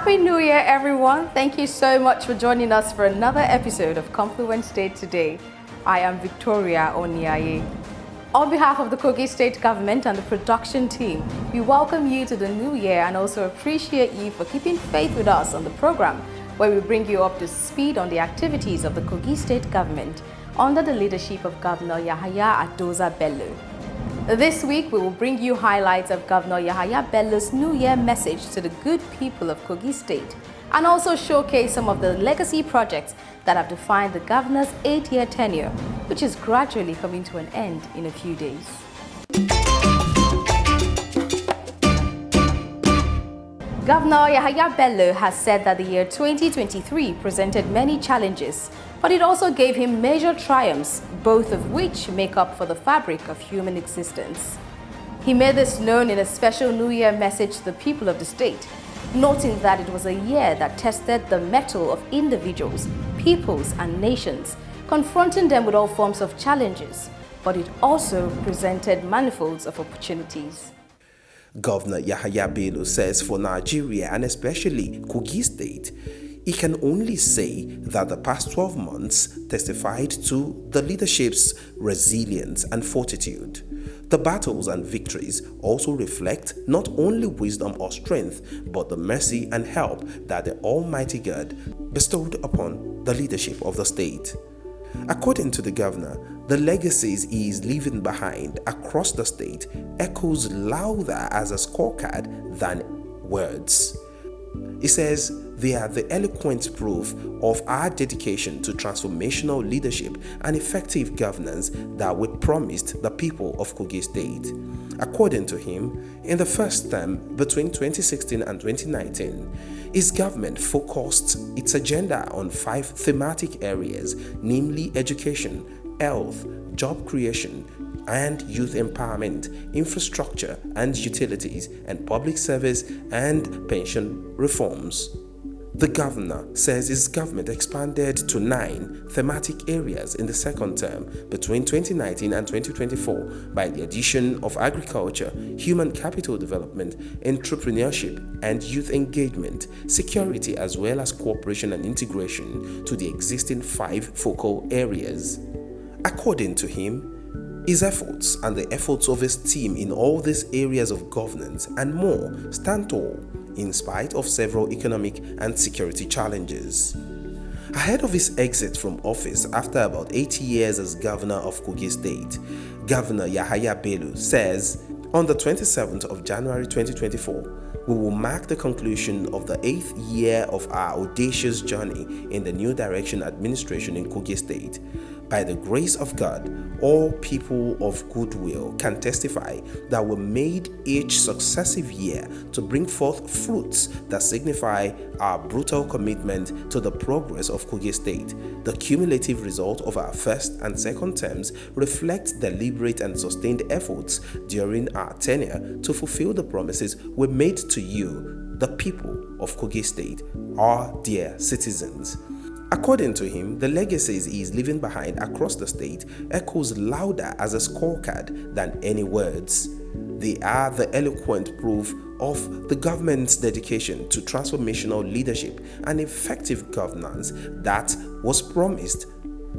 Happy New Year, everyone. Thank you so much for joining us for another episode of Confluence State Today. I am Victoria Oniaye. On behalf of the Kogi State Government and the production team, we welcome you to the new year and also appreciate you for keeping faith with us on the program, where we bring you up to speed on the activities of the Kogi State Government under the leadership of Governor Yahaya Adoza Bello. This week, we will bring you highlights of Governor Yahaya Bello's New Year message to the good people of Kogi State and also showcase some of the legacy projects that have defined the governor's 8-year tenure, which is gradually coming to an end in a few days. Governor Yahaya Bello has said that the year 2023 presented many challenges, but it also gave him major triumphs, both of which make up for the fabric of human existence. He made this known in a special New Year message to the people of the state, noting that it was a year that tested the mettle of individuals, peoples, and nations, confronting them with all forms of challenges, but it also presented manifolds of opportunities. Governor Yahaya Bello says for Nigeria and especially Kogi State, he can only say that the past 12 months testified to the leadership's resilience and fortitude. The battles and victories also reflect not only wisdom or strength, but the mercy and help that the Almighty God bestowed upon the leadership of the state. According to the governor, the legacies he is leaving behind across the state echoes louder as a scorecard than words. He says they are the eloquent proof of our dedication to transformational leadership and effective governance that we promised the people of Kogi State. According to him, in the first term between 2016 and 2019, his government focused its agenda on 5 thematic areas, namely education, health, job creation, and youth empowerment, infrastructure and utilities, and public service and pension reforms. The governor says his government expanded to 9 thematic areas in the second term between 2019 and 2024 by the addition of agriculture, human capital development, entrepreneurship and youth engagement, security, as well as cooperation and integration to the existing 5 focal areas. According to him, his efforts and the efforts of his team in all these areas of governance and more stand tall in spite of several economic and security challenges. Ahead of his exit from office after about 80 years as governor of Kogi State, Governor Yahaya Bello says, on the 27th of January 2024, we will mark the conclusion of the 8th year of our audacious journey in the new direction administration in Kogi State. By the grace of God, all people of goodwill can testify that we made each successive year to bring forth fruits that signify our brutal commitment to the progress of Kogi State. The cumulative result of our first and second terms reflects deliberate and sustained efforts during our tenure to fulfill the promises we made to you, the people of Kogi State, our dear citizens. According to him, the legacies he is leaving behind across the state echoes louder as a scorecard than any words. They are the eloquent proof of the government's dedication to transformational leadership and effective governance that was promised.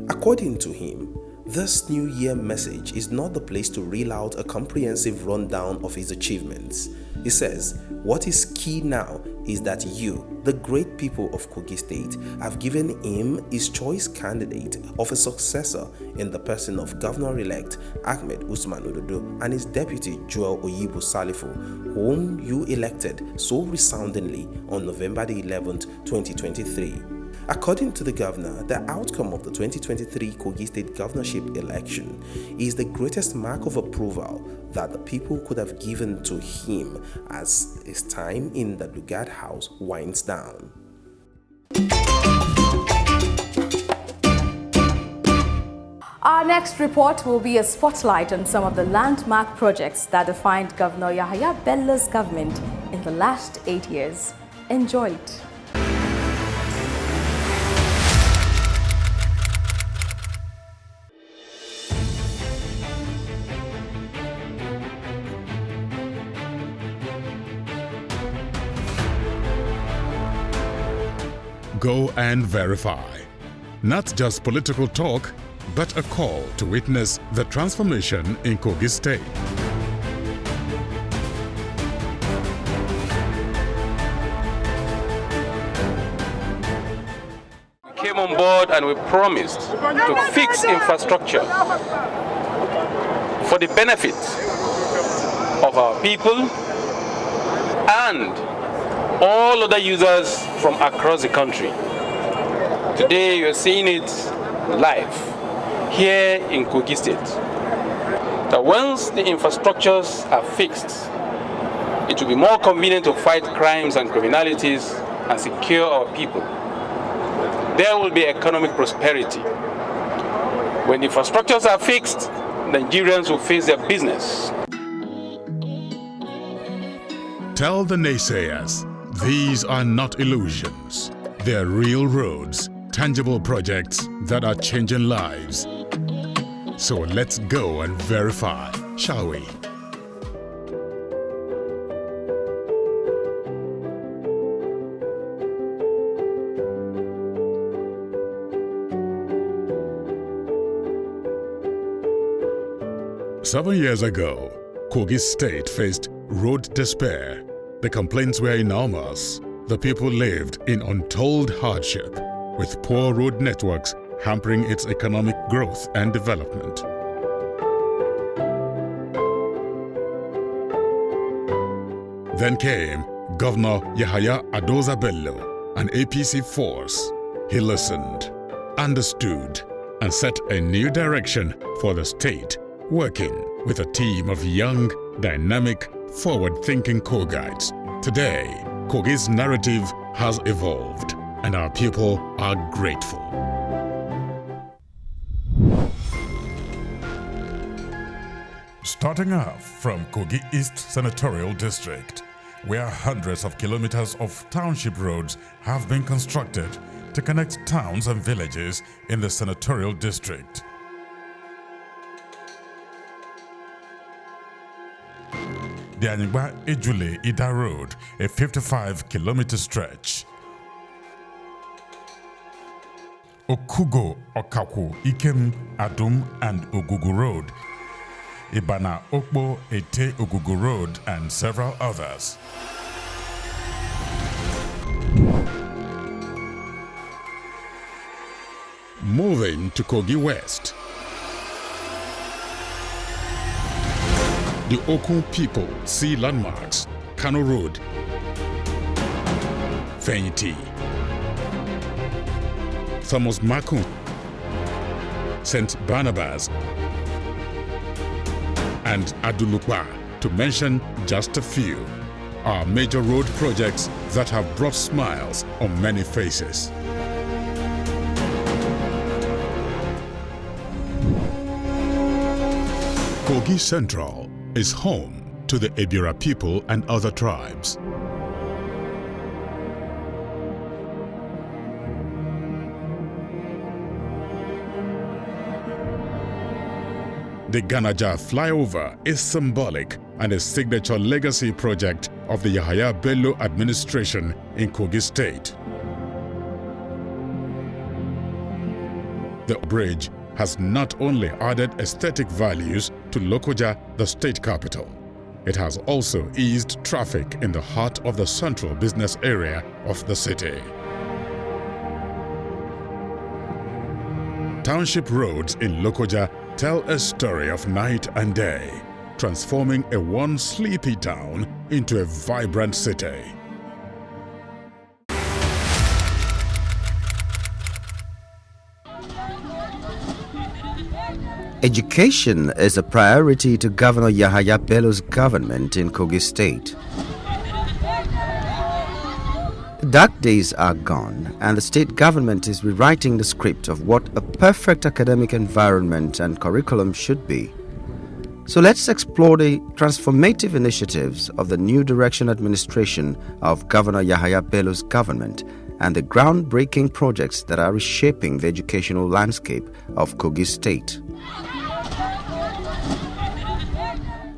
According to him, this New Year message is not the place to reel out a comprehensive rundown of his achievements. He says, what is key now is that you, the great people of Kogi State, have given him his choice candidate of a successor in the person of Governor-elect Ahmed Usman Ododo and his deputy Joel Oyibo Salifo, whom you elected so resoundingly on November the 11th, 2023. According to the governor, the outcome of the 2023 Kogi State governorship election is the greatest mark of approval that the people could have given to him as his time in the Lugard House winds down. Our next report will be a spotlight on some of the landmark projects that defined Governor Yahaya Bello's government in the last 8 years. Enjoy it. Go and verify. Not just political talk, but a call to witness the transformation in Kogi State. We came on board and we promised to fix infrastructure for the benefit of our people and all other users from across the country. Today you are seeing it live here in Kogi State. That once the infrastructures are fixed, it will be more convenient to fight crimes and criminalities and secure our people. There will be economic prosperity. When the infrastructures are fixed, Nigerians will face their business. Tell the naysayers, these are not illusions. They're real roads, tangible projects that are changing lives. So let's go and verify, shall we? Seven years ago, Kogi State faced road despair. The complaints were enormous. The people lived in untold hardship, with poor road networks hampering its economic growth and development. Then came Governor Yahaya Adoza Bello, an APC force. He listened, understood, and set a new direction for the state, working with a team of young, dynamic, forward-thinking Kogites. Today, Kogi's narrative has evolved, and our people are grateful. Starting off from Kogi East Senatorial District, where hundreds of kilometers of township roads have been constructed to connect towns and villages in the Senatorial District. The Anyigba Ejule Ida Road, a 55-kilometer stretch. Okugo Okaku Ikem Adum and Ogugu Road. Ibana Okbo Ete Ogugu Road and several others. Moving to Kogi West. The Oku people see landmarks, Kano Road, Feniti, Thomas Makun, St. Barnabas, and Adulukwa, to mention just a few, are major road projects that have brought smiles on many faces. Kogi Central is home to the Ebira people and other tribes. The Ganaja flyover is symbolic and a signature legacy project of the Yahaya Bello administration in Kogi State. The bridge has not only added aesthetic values to Lokoja, the state capital, it has also eased traffic in the heart of the central business area of the city. Township roads in Lokoja tell a story of night and day, transforming a once sleepy town into a vibrant city. Education is a priority to Governor Yahaya Bello's government in Kogi State. Dark days are gone, and the state government is rewriting the script of what a perfect academic environment and curriculum should be. So let's explore the transformative initiatives of the New Direction administration of Governor Yahaya Bello's government and the groundbreaking projects that are reshaping the educational landscape of Kogi State.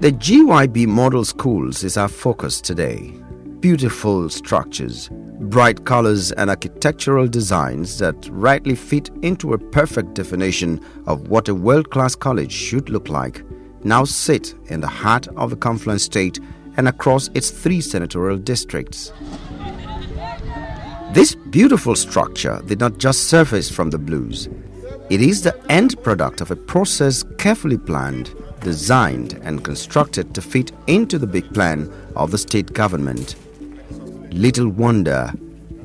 The GYB Model Schools is our focus today. Beautiful structures, bright colors and architectural designs that rightly fit into a perfect definition of what a world-class college should look like, now sit in the heart of the Confluence State and across its 3 senatorial districts. This beautiful structure did not just surface from the blues. It is the end product of a process carefully planned, designed and constructed to fit into the big plan of the state government. Little wonder,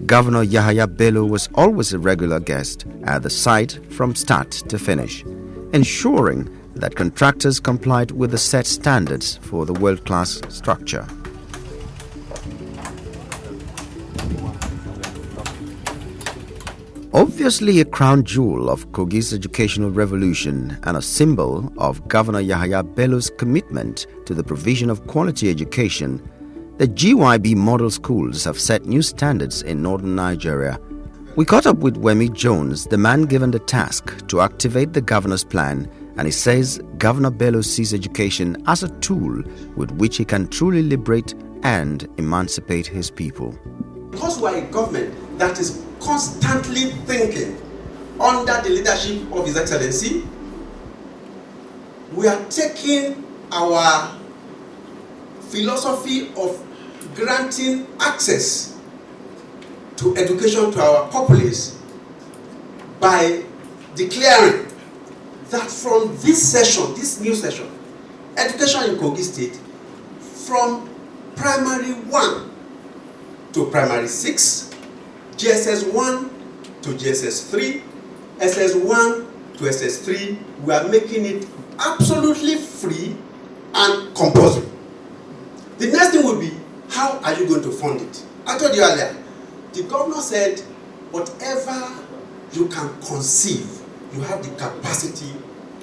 Governor Yahaya Bello was always a regular guest at the site from start to finish, ensuring that contractors complied with the set standards for the world-class structure. Obviously a crown jewel of Kogi's educational revolution and a symbol of Governor Yahaya Bello's commitment to the provision of quality education, the GYB model schools have set new standards in northern Nigeria. We caught up with Wemi Jones, the man given the task to activate the governor's plan, and he says Governor Bello sees education as a tool with which he can truly liberate and emancipate his people. Because we are a government that is constantly thinking under the leadership of His Excellency, we are taking our philosophy of granting access to education to our populace by declaring that from this session, this new session, education in Kogi State, from primary 1 to primary 6, GSS 1 to GSS 3, SS 1 to SS 3, we are making it absolutely free and compulsory. The next thing will be, how are you going to fund it? I told you earlier, the governor said, whatever you can conceive, you have the capacity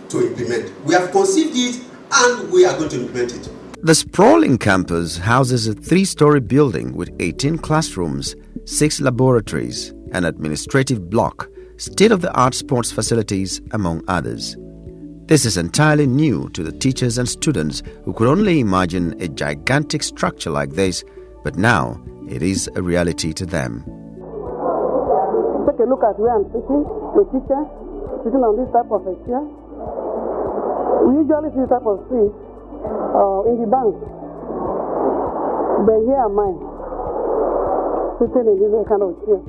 to implement. We have conceived it and we are going to implement it. The sprawling campus houses a 3-story building with 18 classrooms, 6 laboratories, an administrative block, state-of-the-art sports facilities, among others. This is entirely new to the teachers and students who could only imagine a gigantic structure like this, but now it is a reality to them. Take a look at where I'm sitting, the teacher sitting on this type of a chair. We usually see this type of seat in the bank, but here am I, sitting in this kind of chair.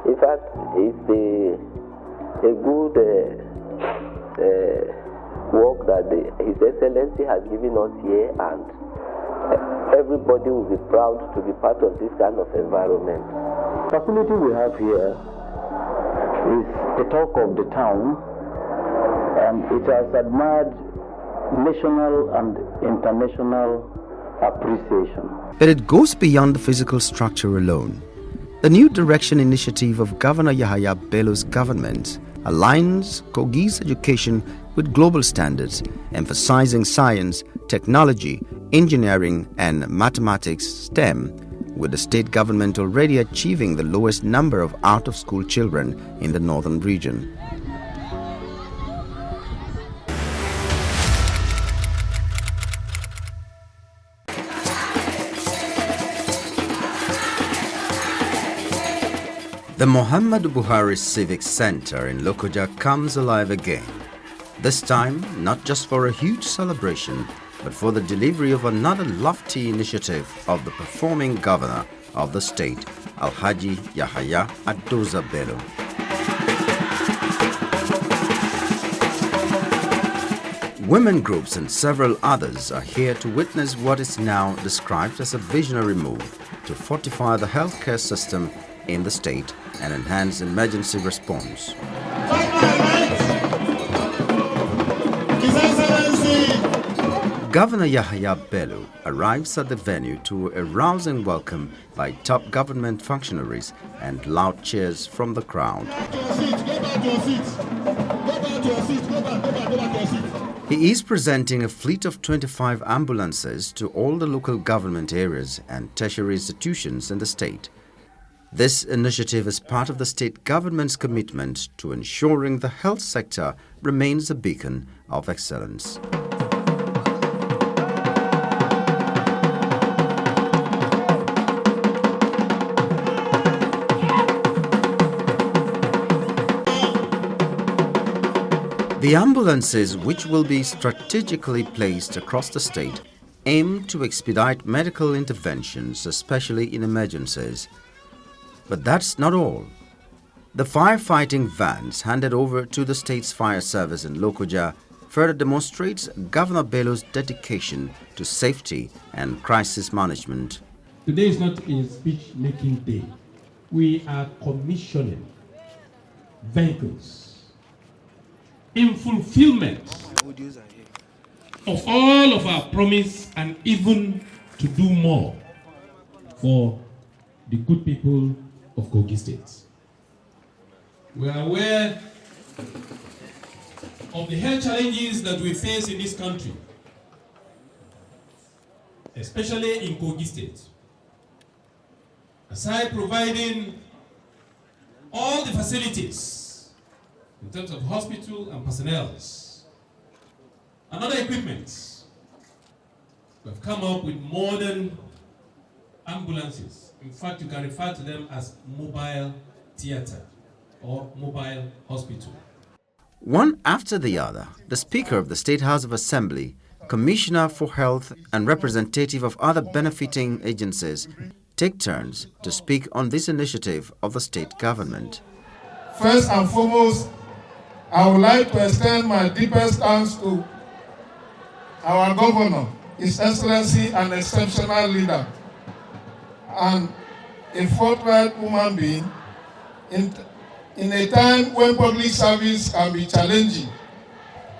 In fact, it's a good work that His Excellency has given us here, and everybody will be proud to be part of this kind of environment. The facility we have here is the talk of the town, and it has admired national and international appreciation. But it goes beyond the physical structure alone. The New Direction initiative of Governor Yahaya Bello's government aligns Kogi's education with global standards, emphasizing science, technology, engineering and mathematics STEM, with the state government already achieving the lowest number of out-of-school children in the northern region. The Muhammadu Buhari Civic Center in Lokoja comes alive again. This time, not just for a huge celebration, but for the delivery of another lofty initiative of the performing governor of the state, Alhaji Yahaya Adoza Bello. Women groups and several others are here to witness what is now described as a visionary move to fortify the healthcare system in the state and enhance emergency response. Governor Yahaya Bello arrives at the venue to a rousing welcome by top government functionaries and loud cheers from the crowd. He is presenting a fleet of 25 ambulances to all the local government areas and tertiary institutions in the state. This initiative is part of the state government's commitment to ensuring the health sector remains a beacon of excellence. The ambulances, which will be strategically placed across the state, aim to expedite medical interventions, especially in emergencies. But that's not all. The firefighting vans handed over to the state's fire service in Lokoja further demonstrates Governor Bello's dedication to safety and crisis management. Today is not a speech-making day. We are commissioning vehicles in fulfillment of all of our promise and even to do more for the good people of Kogi State. We are aware of the health challenges that we face in this country, especially in Kogi State. Aside providing all the facilities in terms of hospital and personnel and other equipment, we have come up with modern ambulances. In fact, you can refer to them as mobile theater or mobile hospital. One after the other, the Speaker of the State House of Assembly, Commissioner for Health, and representative of other benefiting agencies take turns to speak on this initiative of the state government. First and foremost, I would like to extend my deepest thanks to our Governor, His Excellency, an exceptional leader, and a forthright human being in a time when public service can be challenging.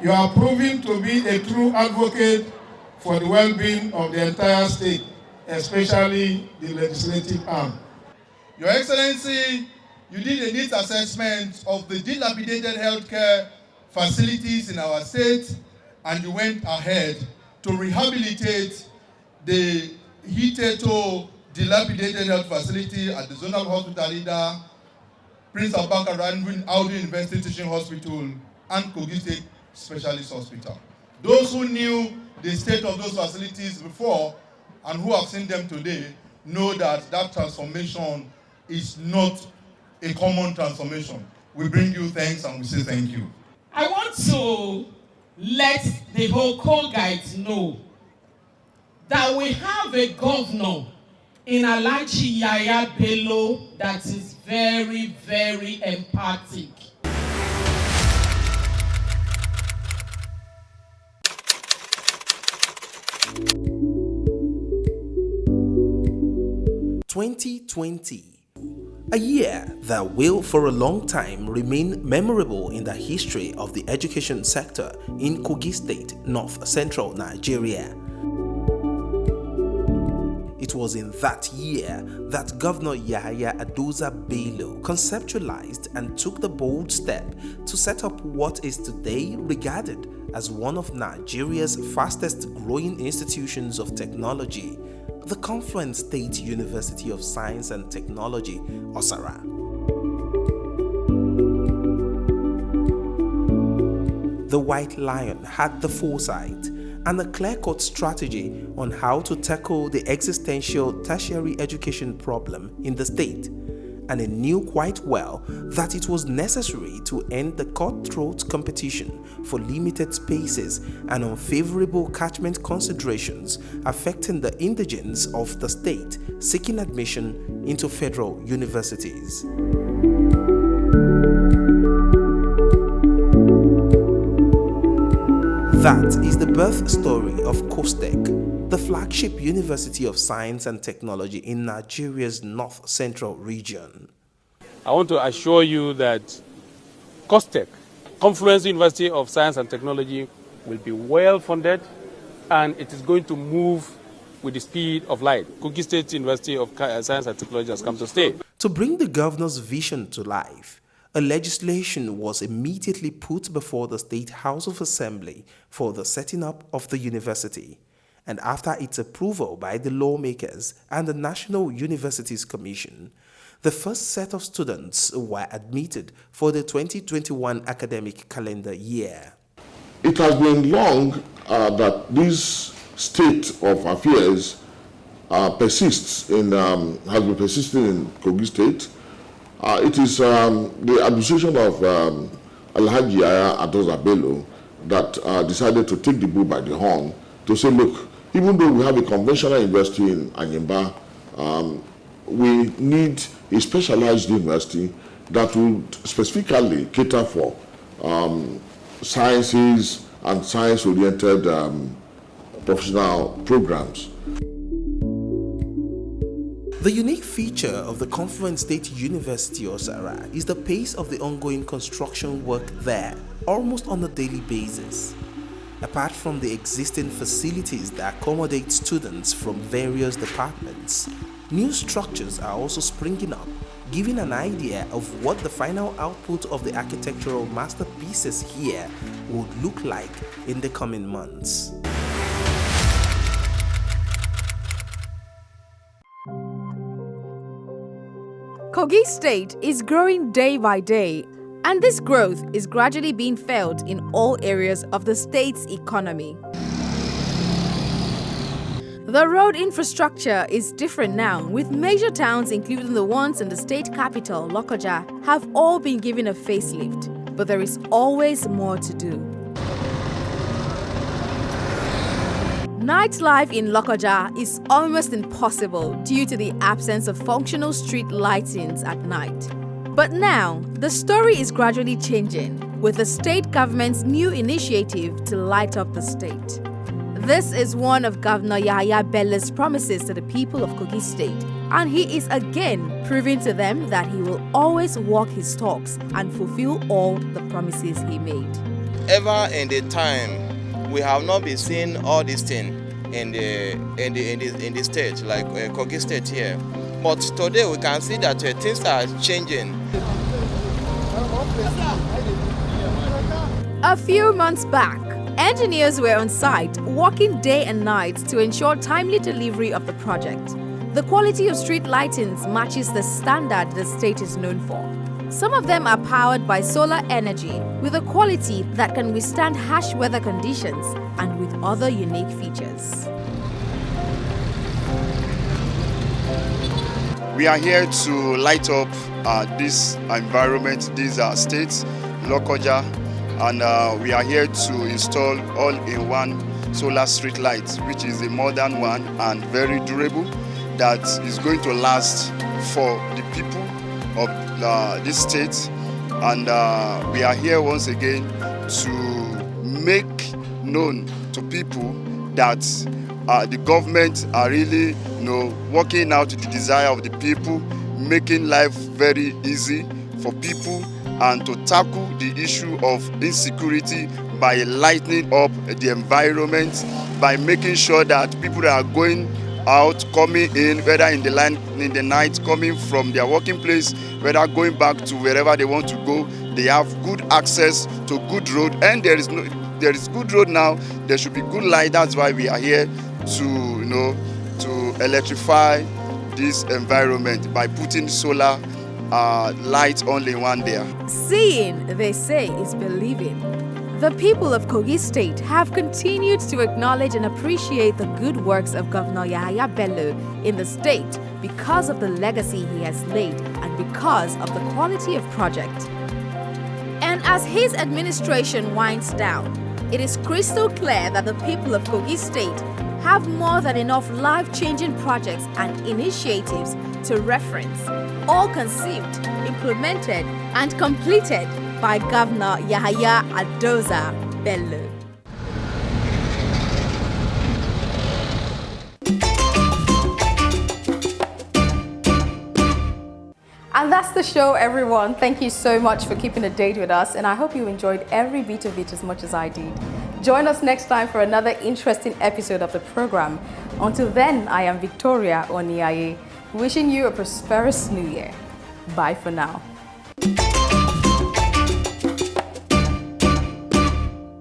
You are proving to be a true advocate for the well-being of the entire state, especially the legislative arm. Your Excellency, you did a neat assessment of the dilapidated healthcare facilities in our state, and you went ahead to rehabilitate the hitherto dilapidated health facility at the Zonal Hospital Leader, Prince Abubakar Audu University Teaching Hospital, and Kogi State Specialist Hospital. Those who knew the state of those facilities before and who have seen them today know that that transformation is not a common transformation. We bring you thanks and we say thank you. I want to let the whole Kogites know that we have a governor in Alhaji Yahaya Bello that is very, very empathic. "2020, a year that will for a long time remain memorable in the history of the education sector in Kogi State, North Central Nigeria. It was in that year that Governor Yahaya Adoza Bello conceptualized and took the bold step to set up what is today regarded as one of Nigeria's fastest growing institutions of technology, the Confluent State University of Science and Technology, Osara. The White Lion had the foresight and a clear-cut strategy on how to tackle the existential tertiary education problem in the state, and it knew quite well that it was necessary to end the cutthroat competition for limited spaces and unfavorable catchment considerations affecting the indigents of the state seeking admission into federal universities. That is the birth story of COSTECH, the flagship University of Science and Technology in Nigeria's North Central region. I want to assure you that COSTECH, Confluence University of Science and Technology, will be well funded and it is going to move with the speed of light. Kogi State University of Science and Technology has come to stay. To bring the governor's vision to life, a legislation was immediately put before the State House of Assembly for the setting up of the university. And after its approval by the lawmakers and the National Universities Commission, the first set of students were admitted for the 2021 academic calendar year. It has been long that this state of affairs has been persisting in Kogi State. It is the administration of Alhaji Yahaya Adoza Bello that decided to take the bull by the horn to say, look, even though we have a conventional university in Anyimba, we need a specialized university that would specifically cater for sciences and science-oriented professional programs. The unique feature of the Confluent State University, Osara, is the pace of the ongoing construction work there, almost on a daily basis. Apart from the existing facilities that accommodate students from various departments, new structures are also springing up, giving an idea of what the final output of the architectural masterpieces here would look like in the coming months. Kogi State is growing day by day, and this growth is gradually being felt in all areas of the state's economy. The road infrastructure is different now, with major towns, including the ones in the state capital, Lokoja, have all been given a facelift, but there is always more to do. Nightlife in Lokoja is almost impossible due to the absence of functional street lightings at night. But now, the story is gradually changing with the state government's new initiative to light up the state. This is one of Governor Yahaya Bello's promises to the people of Kogi State, and he is again proving to them that he will always walk his talks and fulfill all the promises he made. Ever in the time, we have not been seeing all these things in the state, like Kogi State here. But today we can see that things are changing. A few months back, engineers were on site working day and night to ensure timely delivery of the project. The quality of street lightings matches the standard the state is known for. Some of them are powered by solar energy with a quality that can withstand harsh weather conditions and with other unique features. We are here to light up this environment, these states, Lokoja, and we are here to install all-in-one solar street lights, which is a modern one and very durable, that is going to last for the people of this state. And we are here once again to make known to people that the government are really, working out the desire of the people, making life very easy for people, and to tackle the issue of insecurity by lightening up the environment, by making sure that people that are going out, coming in, whether in the night, coming from their working place, whether going back to wherever they want to go, they have good access to good road. And there is good road now. There should be good light. That's why we are here to to electrify this environment by putting solar light only one there. Seeing, they say, is believing. The people of Kogi State have continued to acknowledge and appreciate the good works of Governor Yahaya Bello in the state because of the legacy he has laid and because of the quality of project. And as his administration winds down, it is crystal clear that the people of Kogi State have more than enough life-changing projects and initiatives to reference, all conceived, implemented, and completed by Governor Yahaya Adoza Bello. And that's the show, everyone. Thank you so much for keeping a date with us, and I hope you enjoyed every bit of it as much as I did. Join us next time for another interesting episode of the program. Until then, I am Victoria Oniaye, wishing you a prosperous new year. Bye for now.